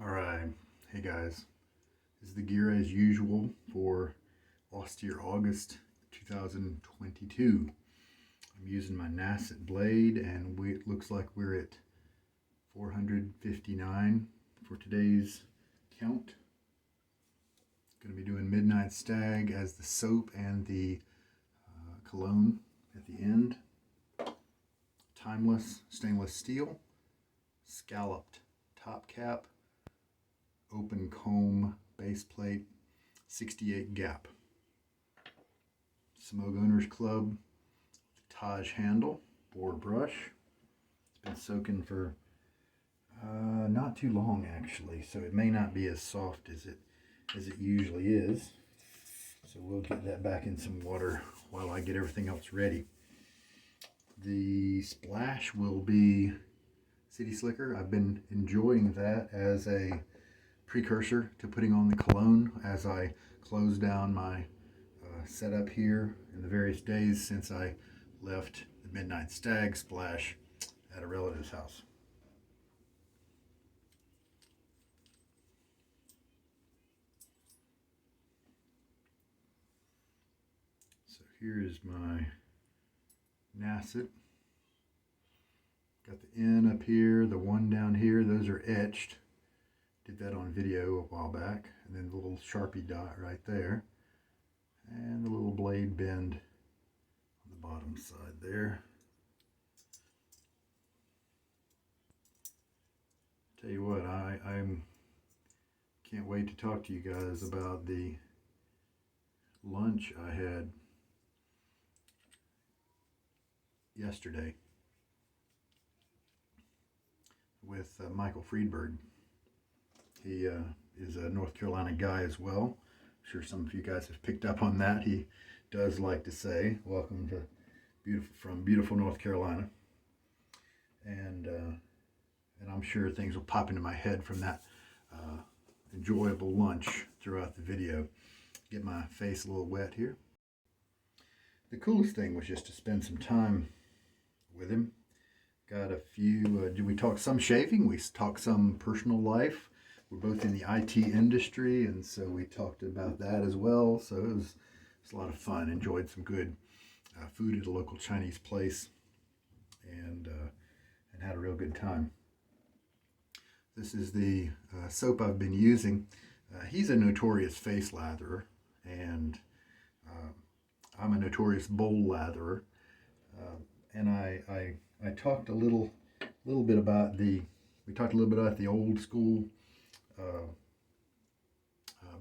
Alright, hey guys, this is the gear as usual for Austere August 2022. I'm using my Nacet blade and it looks like we're at 459 for today's count. Going to be doing Midnight Stag as the soap and the cologne at the end. Timeless stainless steel, scalloped top cap, open comb base plate, 68 gap. Semogue Owners Club, Taj handle, bore brush. It's been soaking for not too long actually, so it may not be as soft as it usually is. So we'll get that back in some water while I get everything else ready. The splash will be City Slicker. I've been enjoying that as a precursor to putting on the cologne as I close down my setup here in the various days since I left the Midnight Stag splash at a relative's house. So here is my Nacet. Got the N up here, the one down here, those are etched. Did that on video a while back. And then the little Sharpie dot right there. And the little blade bend on the bottom side there. Tell you what, I can't wait to talk to you guys about the lunch I had yesterday with Michael Freedberg. He is a North Carolina guy as well. I'm sure some of you guys have picked up on that. He does like to say, welcome to beautiful North Carolina. And I'm sure things will pop into my head from that enjoyable lunch throughout the video. Get my face a little wet here. The coolest thing was just to spend some time with him. Got a few, we talked some shaving, we talked some personal life. We're both in the IT industry, and so we talked about that as well. So it was a lot of fun. Enjoyed some good food at a local Chinese place, and had a real good time. This is the soap I've been using. He's a notorious face latherer, and I'm a notorious bowl latherer. And I talked a little bit about the old school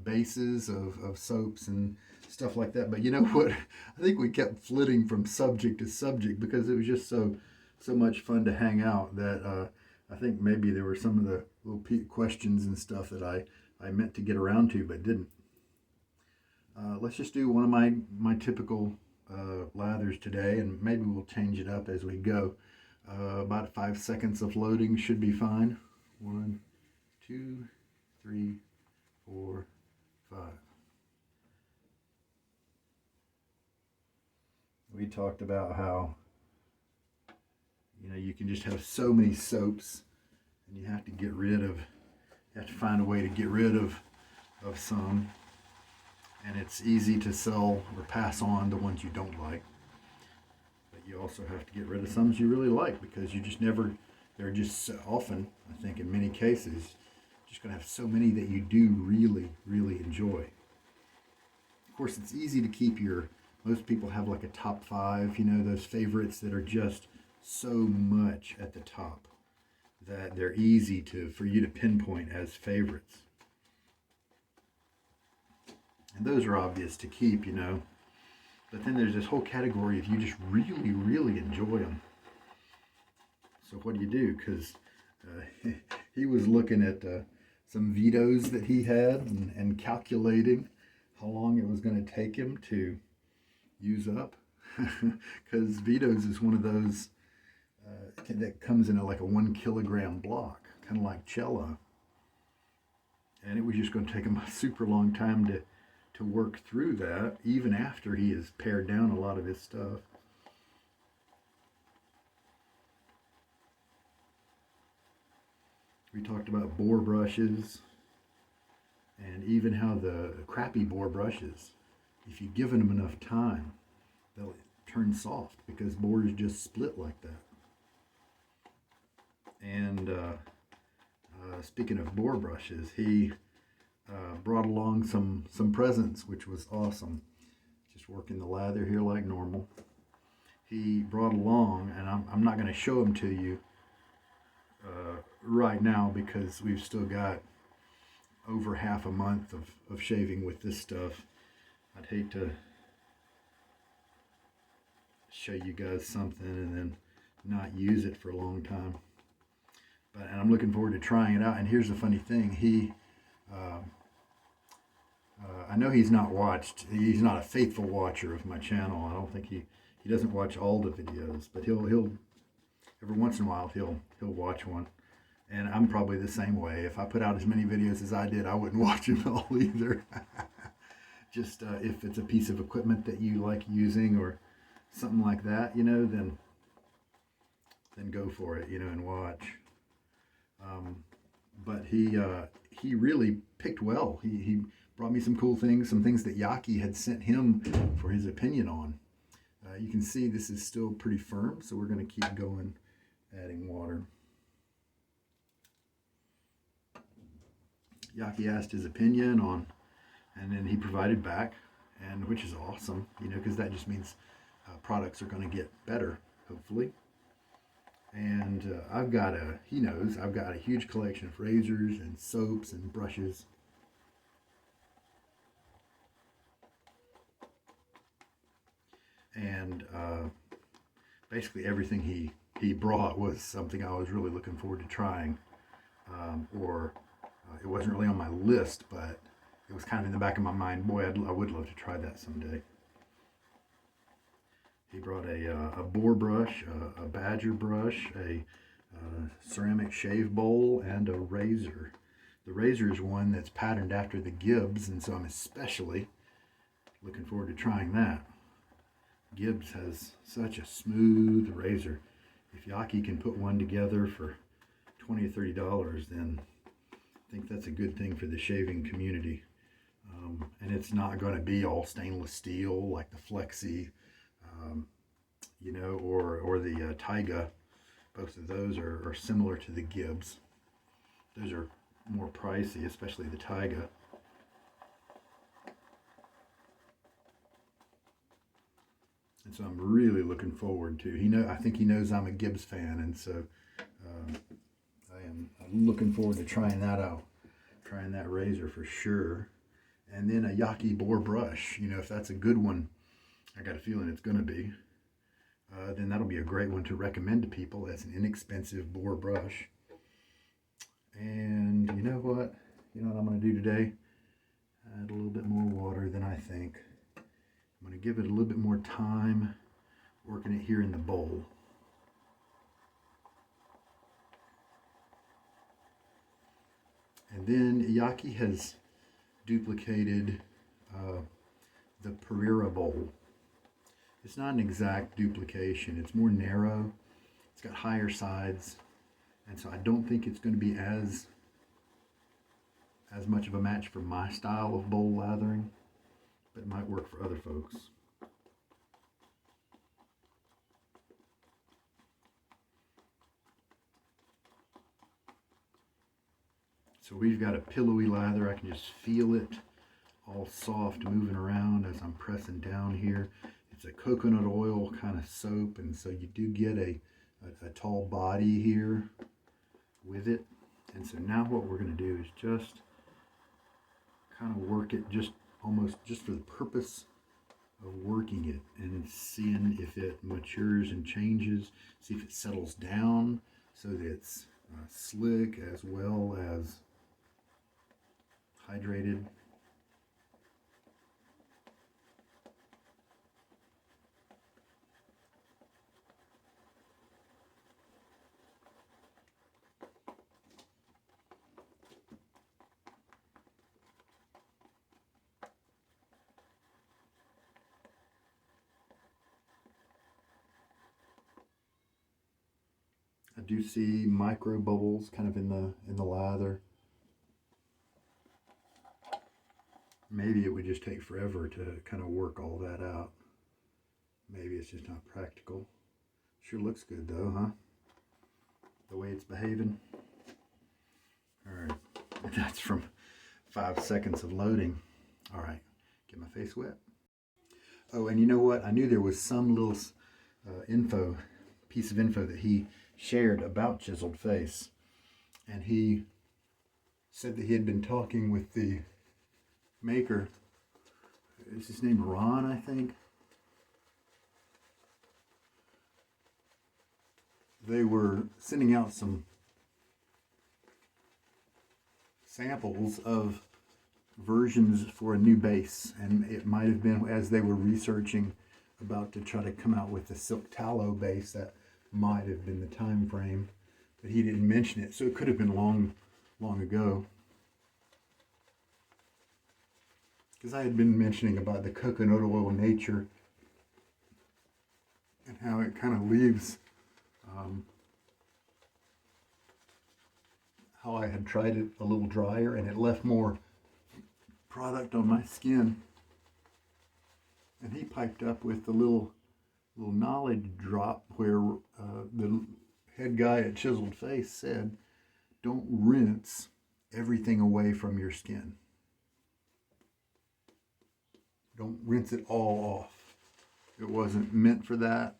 bases of soaps and stuff like that. But you know what? I think we kept flitting from subject to subject because it was just so much fun to hang out that I think maybe there were some of the little questions and stuff that I meant to get around to but didn't. Let's just do one of my typical lathers today, and maybe we'll change it up as we go. About 5 seconds of loading should be fine. 1, 2, 3, 4, 5. We talked about how you can just have so many soaps, and you have to find a way to get rid of some, and it's easy to sell or pass on the ones you don't like. But you also have to get rid of some you really like because you just never. They're just so often, I think, in many cases, just going to have so many that you do really, really enjoy. Of course, it's easy to keep most people have like a top 5, those favorites that are just so much at the top that they're easy for you to pinpoint as favorites. And those are obvious to keep, But then there's this whole category if you just really, really enjoy them. So what do you do? Because he was looking at some vetoes that he had and calculating how long it was going to take him to use up. Because vetoes is one of those that comes in like a 1 kilogram block, kind of like cello. And it was just going to take him a super long time to work through that, even after he has pared down a lot of his stuff. We talked about boar brushes and even how the crappy boar brushes, if you've given them enough time, they'll turn soft because boars just split like that. And speaking of boar brushes, he brought along some presents, which was awesome. Just working the lather here like normal. He brought along, and I'm not going to show them to you right now because we've still got over half a month of shaving with this stuff. I'd hate to show you guys something and then not use it for a long time. And I'm looking forward to trying it out. And here's the funny thing. I know he's not a faithful watcher of my channel. I don't think he doesn't watch all the videos, but he'll every once in a while he'll watch one. And I'm probably the same way. If I put out as many videos as I did, I wouldn't watch them all either. Just if it's a piece of equipment that you like using or something like that, then go for it, and watch. But he really picked well. He brought me some cool things, some things that Yaki had sent him for his opinion on. You can see this is still pretty firm, so we're going to keep going, adding water. Yaki asked his opinion on, and then he provided back, and which is awesome, because that just means products are going to get better, hopefully. And he knows I've got a huge collection of razors and soaps and brushes. And basically everything he brought was something I was really looking forward to trying. It wasn't really on my list, but it was kind of in the back of my mind. Boy, I would love to try that someday. He brought a boar brush, a badger brush, a ceramic shave bowl, and a razor. The razor is one that's patterned after the Gibbs, and so I'm especially looking forward to trying that. Gibbs has such a smooth razor. If Yaki can put one together for $20 or $30, then I think that's a good thing for the shaving community. And it's not going to be all stainless steel like the Flexi, or the Taiga. Both of those are similar to the Gibbs. Those are more pricey, especially the Taiga. And so I'm really looking forward to. I think he knows I'm a Gibbs fan, and so I'm looking forward to trying that out, trying that razor for sure. And then a Yaki boar brush. If that's a good one, I got a feeling it's going to be. Then that'll be a great one to recommend to people as an inexpensive boar brush. And you know what? You know what I'm going to do today? Add a little bit more water than I think. I'm going to give it a little bit more time working it here in the bowl. And then Yaki has duplicated the Pereira bowl. It's not an exact duplication. It's more narrow. It's got higher sides. And so I don't think it's going to be as much of a match for my style of bowl lathering, but it might work for other folks. So we've got a pillowy lather. I can just feel it all soft moving around as I'm pressing down here. It's a coconut oil kind of soap, and so you do get a tall body here with it. And so now what we're going to do is just kind of work it just for the purpose of working it and seeing if it matures and changes, see if it settles down so that it's slick as well as hydrated. I do see micro bubbles kind of in the lather. Maybe it would just take forever to kind of work all that out. Maybe it's just not practical. Sure looks good though, huh? The way it's behaving. Alright, that's from 5 seconds of loading. Alright, get my face wet. Oh, and you know what? I knew there was some little piece of info that he shared about Chiseled Face. And he said that he had been talking with the maker. Is his name Ron, I think? They were sending out some samples of versions for a new base, and it might have been as they were researching about to try to come out with the silk tallow base. That might have been the time frame, but he didn't mention it, so it could have been long ago, because I had been mentioning about the coconut oil nature and how it kind of leaves how I had tried it a little drier and it left more product on my skin. And he piped up with a little knowledge drop where the head guy at Chiseled Face said, don't rinse everything away from your skin. Don't rinse it all off. It wasn't meant for that.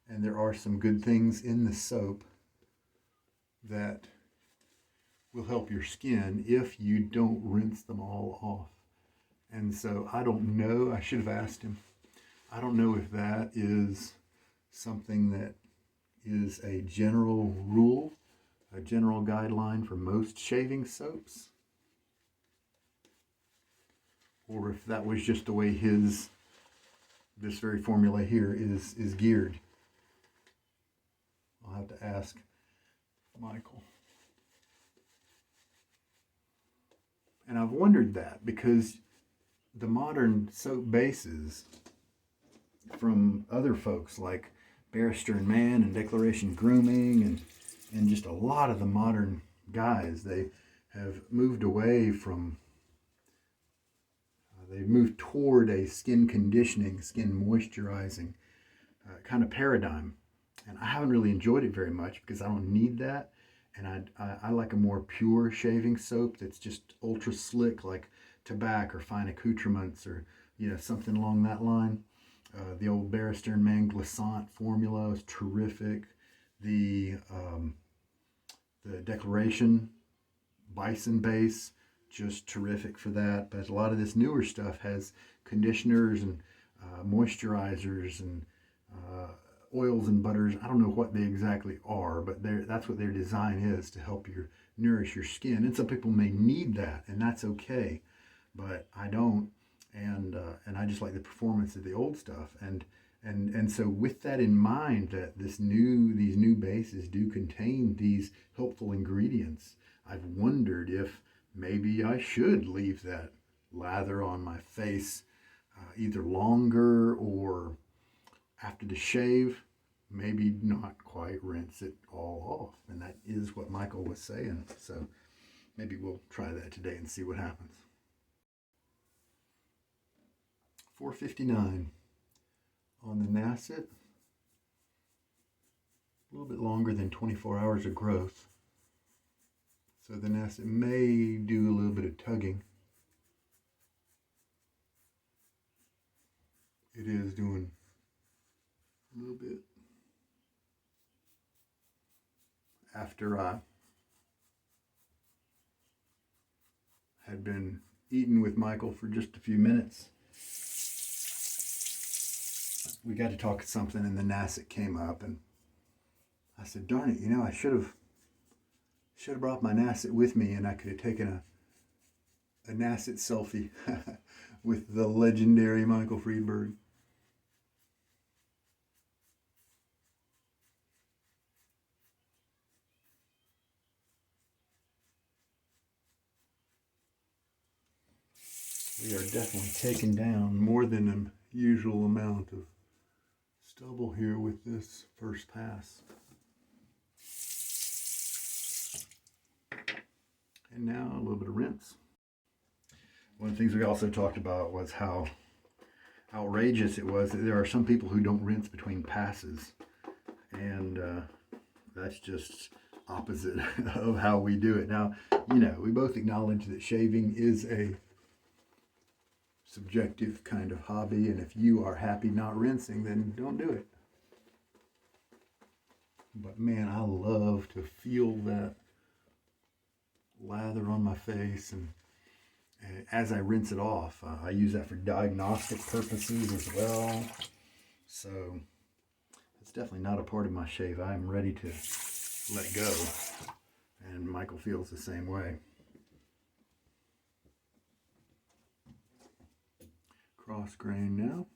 And there are some good things in the soap that will help your skin if you don't rinse them all off. And so I don't know, I should have asked him. I don't know if that is something that is a general rule, a general guideline for most shaving soaps, or if that was just the way this very formula here is geared. I'll have to ask Michael. And I've wondered that because the modern soap bases from other folks like Barrister and Mann and Declaration Grooming and just a lot of the modern guys, they have moved away from, they've moved toward a skin conditioning, skin moisturizing kind of paradigm. And I haven't really enjoyed it very much because I don't need that. And I like a more pure shaving soap that's just ultra slick, like Tobacco or Fine Accoutrements or, something along that line. The old Barrister and Mann Glissant formula is terrific. The Declaration Bison base, just terrific for that. But a lot of this newer stuff has conditioners and moisturizers and oils and butters. I don't know what they exactly are, but that's what their design is, to help nourish your skin. And some people may need that, and that's okay, but I don't. And I just like the performance of the old stuff. And so with that in mind, that these new bases do contain these helpful ingredients, I've wondered if maybe I should leave that lather on my face either longer, or after the shave, maybe not quite rinse it all off. And that is what Michael was saying. So maybe we'll try that today and see what happens. 4:59 on the Nacet. A little bit longer than 24 hours of growth. So the Nacet may do a little bit of tugging. It is doing a little bit. After I had been eating with Michael for just a few minutes, we got to talk something, and the Nacet came up, and I said, darn it, I should have brought my Nacet with me, and I could have taken a Nacet selfie with the legendary Michael Freedberg. We are definitely taking down more than the usual amount of stubble here with this first pass. And now a little bit of rinse. One of the things we also talked about was how outrageous it was that there are some people who don't rinse between passes. And that's just opposite of how we do it. Now, you know, we both acknowledge that shaving is a subjective kind of hobby, and if you are happy not rinsing, then don't do it. But man, I love to feel that lather on my face, and as I rinse it off, I use that for diagnostic purposes as well. So it's definitely not a part of my shave. I am ready to let go, and Michael feels the same way. Cross grain now.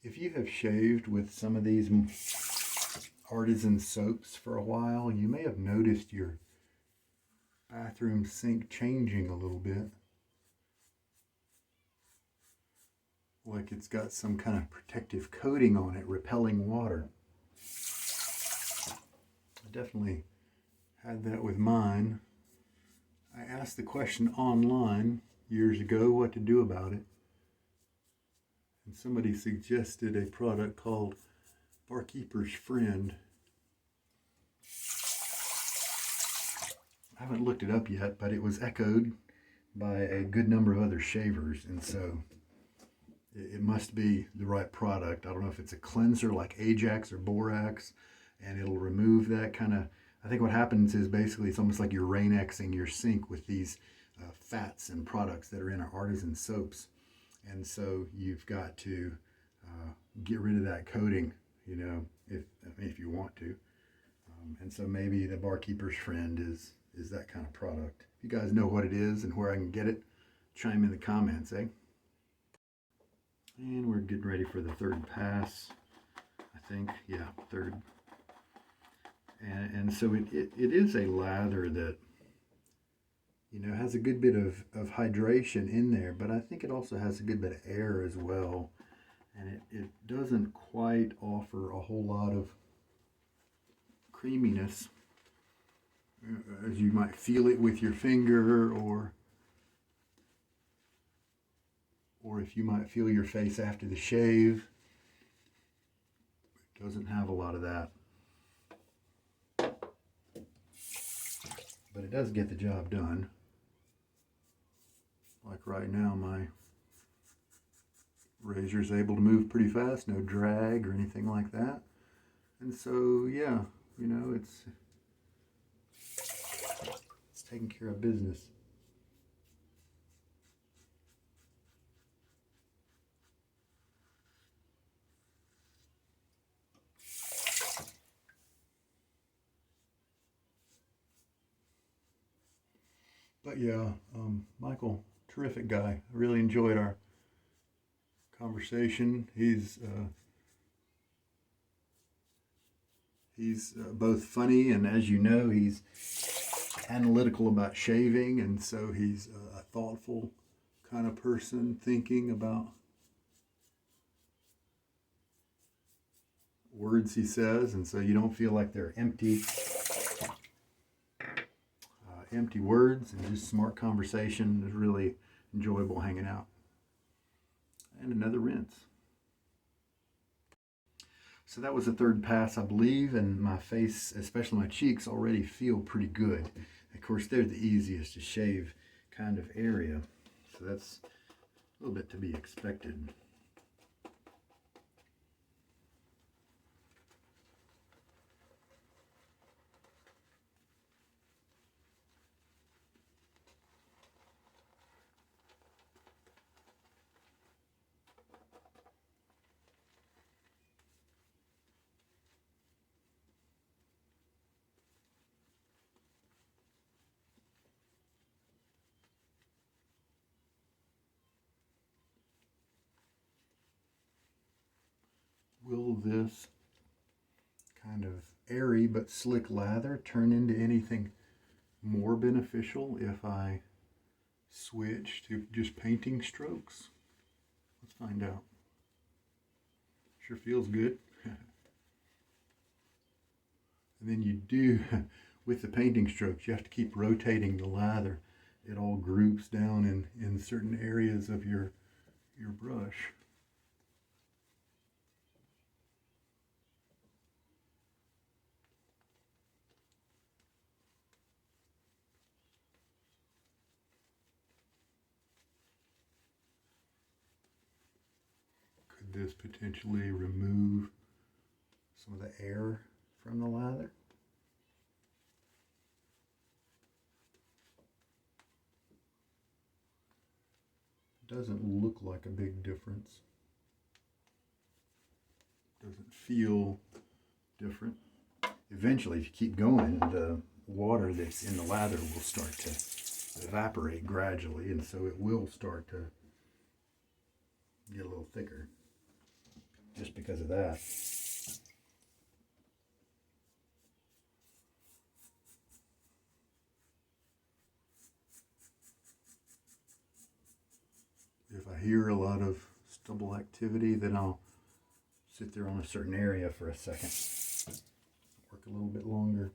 If you have shaved with some of these artisan soaps for a while, you may have noticed your bathroom sink changing a little bit. Like it's got some kind of protective coating on it, repelling water. I definitely had that with mine. I asked the question online years ago what to do about it. And somebody suggested a product called Barkeeper's Friend. I haven't looked it up yet, but it was echoed by a good number of other shavers, and so it must be the right product. I don't know if it's a cleanser like Ajax or Borax, and it'll remove that kind of, I think what happens is basically it's almost like you're Rain-Xing your sink with these fats and products that are in our artisan soaps. And so you've got to get rid of that coating, you know, if you want to. And so maybe the Barkeeper's Friend is that kind of product. If you guys know what it is and where I can get it, chime in the comments, eh? And we're getting ready for the third pass, I think. Yeah, third. And so it is a lather that, you know, has a good bit of hydration in there, but I think it also has a good bit of air as well. And it doesn't quite offer a whole lot of creaminess as you might feel it with your finger, or if you might feel your face after the shave. It doesn't have a lot of that. But it does get the job done. Like right now, my razor is able to move pretty fast, no drag or anything like that. And so, yeah, you know, it's taking care of business. But yeah, Michael, terrific guy. I really enjoyed our conversation. He's both funny, and as you know, he's analytical about shaving, and so he's a thoughtful kind of person, thinking about words he says, and so you don't feel like they're empty words, and just smart conversation. Is really enjoyable hanging out. And another rinse. So that was the third pass, I believe, and my face, especially my cheeks, already feel pretty good. Of course, they're the easiest to shave kind of area, so that's a little bit to be expected. Will this kind of airy but slick lather turn into anything more beneficial if I switch to just painting strokes? Let's find out. Sure feels good. And then you do, with the painting strokes, you have to keep rotating the lather. It all groups down in certain areas of your brush. Could this potentially remove some of the air from the lather? Doesn't look like a big difference. Doesn't feel different. Eventually, if you keep going, the water that's in the lather will start to evaporate gradually, and so it will start to get a little thicker just because of that. If I hear a lot of stubble activity, then I'll sit there on a certain area for a second, work a little bit longer.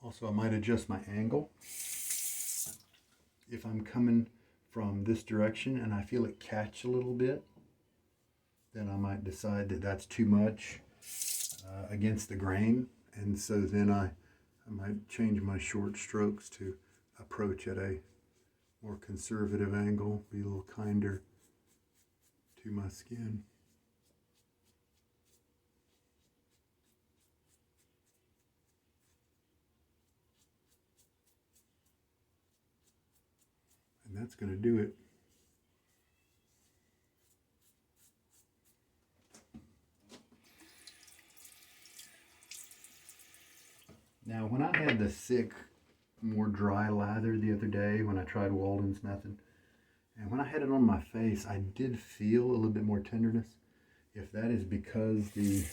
Also, I might adjust my angle. If I'm coming from this direction and I feel it catch a little bit, then I might decide that that's too much against the grain. And so then I might change my short strokes to approach at a more conservative angle, be a little kinder to my skin. And that's going to do it. Now, when I had the thick, more dry lather the other day, when I tried Walden's method, and when I had it on my face, I did feel a little bit more tenderness. If that is because the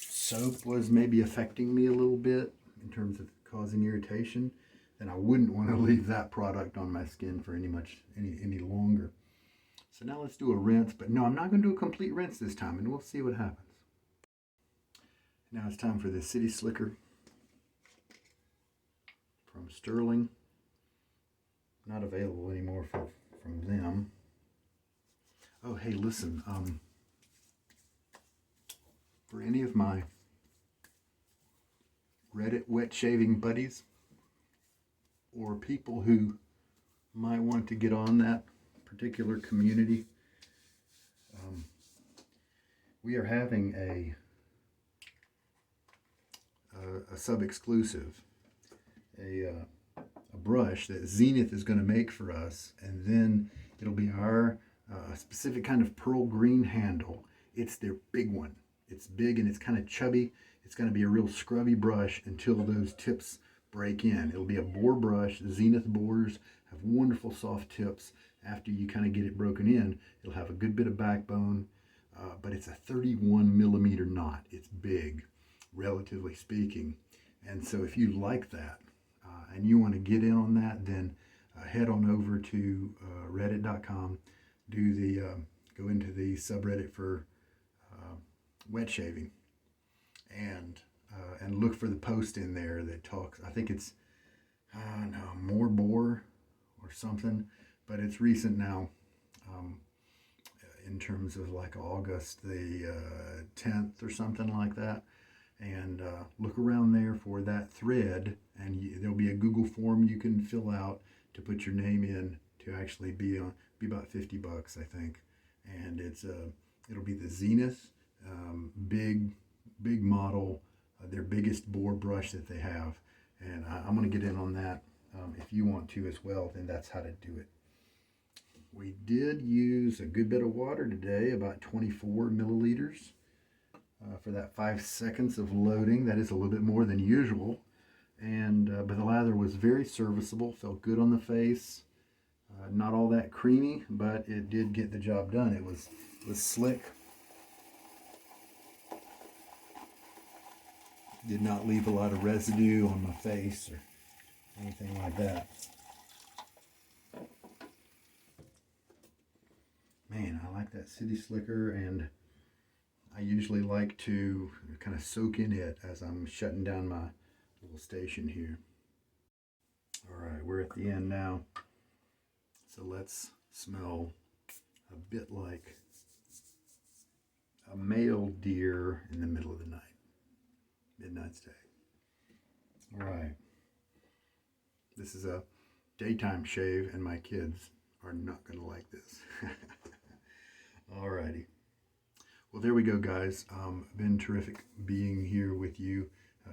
soap was maybe affecting me a little bit in terms of causing irritation, then I wouldn't want to leave that product on my skin for any longer. So now let's do a rinse, but no, I'm not going to do a complete rinse this time, and we'll see what happens. Now it's time for the City Slicker from Stirling. Not available anymore from them. Oh, hey, listen, for any of my Reddit wet shaving buddies, or people who might want to get on that particular community, we are having a sub-exclusive, a brush that Zenith is going to make for us, and then it'll be our specific kind of pearl green handle. It's their big one. It's big and it's kind of chubby. It's going to be a real scrubby brush until those tips break in. It'll be a bore brush. The Zenith bores have wonderful soft tips. After you kind of get it broken in, it'll have a good bit of backbone, but it's a 31 millimeter knot. It's big, relatively speaking. And so if you like that and you want to get in on that, then head on over to reddit.com, go into the subreddit for wet shaving, and look for the post in there that talks, I think it's, more bore or something, but it's recent now, in terms of like August the 10th or something like that. And look around there for that thread, and there'll be a Google form you can fill out to put your name in to actually be about $50, I think. And it'll be the Zenith big model, their biggest bore brush that they have, and I'm going to get in on that. If you want to as well, then that's how to do it. We did use a good bit of water today, about 24 milliliters for that 5 seconds of loading. That is a little bit more than usual. And but the lather was very serviceable, felt good on the face. Not all that creamy, but it did get the job done. It was slick. Did not leave a lot of residue on my face or anything like that. Man, I like that City Slicker, and I usually like to kind of soak in it as I'm shutting down my little station here. All right, we're at the end now. So let's smell a bit like a male deer in the middle of the night. Midnight Stag. All right. This is a daytime shave, and my kids are not going to like this. All righty. Well, there we go, guys. Been terrific being here with you.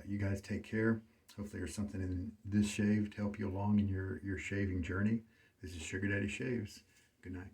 You guys take care. Hopefully there's something in this shave to help you along in your shaving journey. This is Sugar Daddy Shaves. Good night.